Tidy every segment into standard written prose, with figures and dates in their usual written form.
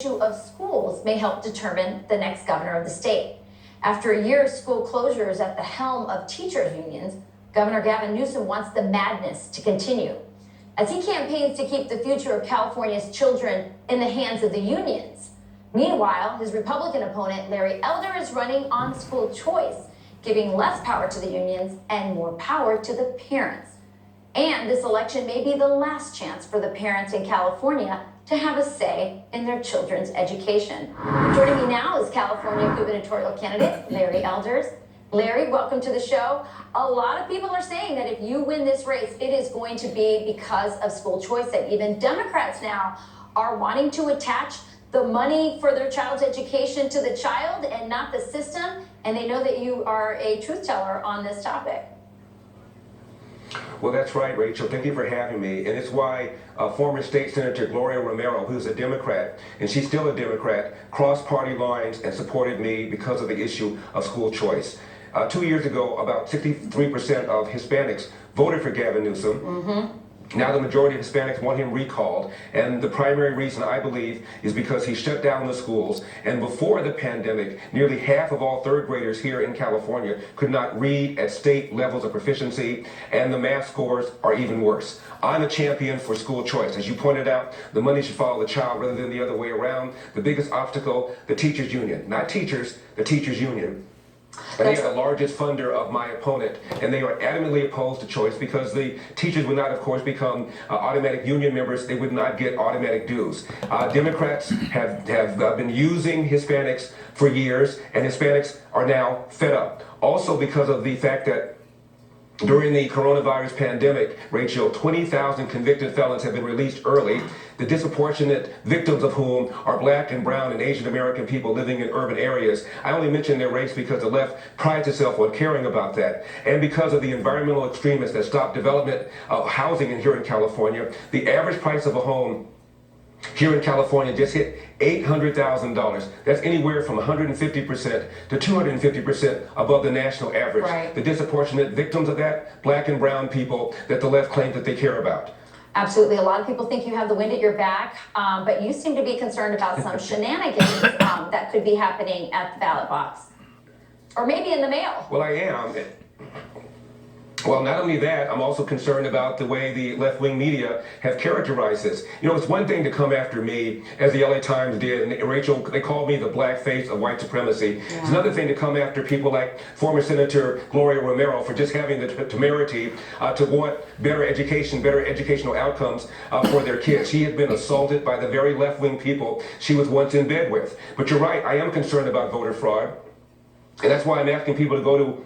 issue of schools may help determine the next governor of the state. After a year of school closures at the helm of teachers' unions, Governor Gavin Newsom wants the madness to continue as he campaigns to keep the future of California's children in the hands of the unions. Meanwhile, his Republican opponent, Larry Elder, is running on school choice, giving less power to the unions and more power to the parents. And this election may be the last chance for the parents in California to have a say in their children's education. Joining me now is California gubernatorial candidate Larry Elders. Larry, welcome to the show. A lot of people are saying that if you win this race, it is going to be because of school choice, and even Democrats now are wanting to attach the money for their child's education to the child and not the system, and they know that you are a truth teller on this topic. Well, that's right, Rachel. Thank you for having me. And it's why former State Senator Gloria Romero, who's a Democrat, and she's still a Democrat, crossed party lines and supported me because of the issue of school choice. 2 years ago, about 63% of Hispanics voted for Gavin Newsom. Now the majority of Hispanics want him recalled, and the primary reason, I believe, is because he shut down the schools. And before the pandemic, nearly half of all third graders here in California could not read at state levels of proficiency, and the math scores are even worse. I'm a champion for school choice. As you pointed out, the money should follow the child rather than the other way around. The biggest obstacle, the teachers' union. Not teachers, the teachers' union. And they are the largest funder of my opponent, and they are adamantly opposed to choice because the teachers would not, of course, become automatic union members. They would not get automatic dues. Democrats have been using Hispanics for years, and Hispanics are now fed up. Also because of the fact that during the coronavirus pandemic, Rachel, 20,000 convicted felons have been released early, the disproportionate victims of whom are black and brown and Asian American people living in urban areas. I only mention their race because the left prides itself on caring about that. And because of the environmental extremists that stop development of housing here in California, the average price of a home here in California just hit $800,000. That's anywhere from 150% to 250% above the national average. Right. The disproportionate victims of that, black and brown people that the left claims that they care about. Absolutely. A lot of people think you have the wind at your back, but you seem to be concerned about some shenanigans that could be happening at the ballot box. Or maybe in the mail. Well, I am. Well, not only that, I'm also concerned about the way the left-wing media have characterized this. You know, it's one thing to come after me, as the LA Times did, and Rachel, they called me the black face of white supremacy. Yeah. It's another thing to come after people like former Senator Gloria Romero for just having the temerity to want better education, better educational outcomes for their kids. She had been assaulted by the very left-wing people she was once in bed with. But you're right, I am concerned about voter fraud, and that's why I'm asking people to go to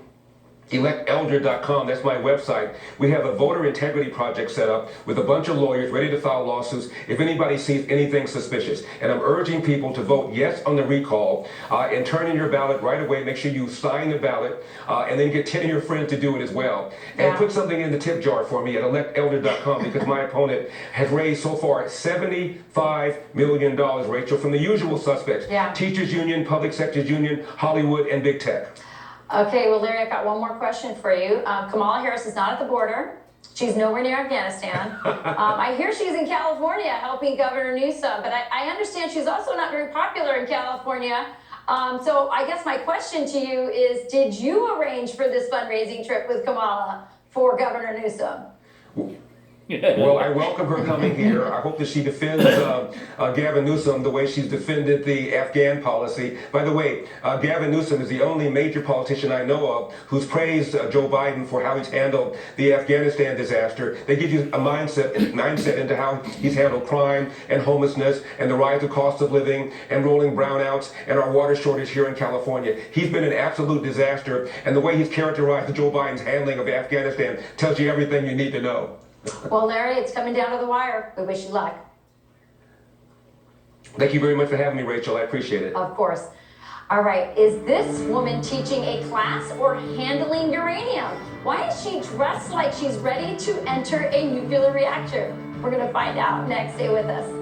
electelder.com. That's my website. We have a voter integrity project set up with a bunch of lawyers ready to file lawsuits if anybody sees anything suspicious. And I'm urging people to vote yes on the recall and turn in your ballot right away. Make sure you sign the ballot and then get 10 of your friends to do it as well. And put something in the tip jar for me at electelder.com because my opponent has raised so far $75 million, Rachel, from the usual suspects. Teachers Union, Public Sector Union, Hollywood, and Big Tech. Okay, well, Larry, I've got one more question for you. Kamala Harris is not at the border. She's nowhere near Afghanistan. I hear she's in California helping Governor Newsom, but I understand she's also not very popular in California. So I guess my question to you is, did you arrange for this fundraising trip with Kamala for Governor Newsom? Well, I welcome her coming here. I hope that she defends Gavin Newsom the way she's defended the Afghan policy. By the way, Gavin Newsom is the only major politician I know of who's praised Joe Biden for how he's handled the Afghanistan disaster. They give you a mindset into how he's handled crime and homelessness and the rise of cost of living and rolling brownouts and our water shortage here in California. He's been an absolute disaster, and the way he's characterized Joe Biden's handling of Afghanistan tells you everything you need to know. Well, Larry, it's coming down to the wire. We wish you luck. Thank you very much for having me, Rachel. I appreciate it. Of course. All right. Is this woman teaching a class or handling uranium? Why is she dressed like she's ready to enter a nuclear reactor? We're going to find out next. Stay with us.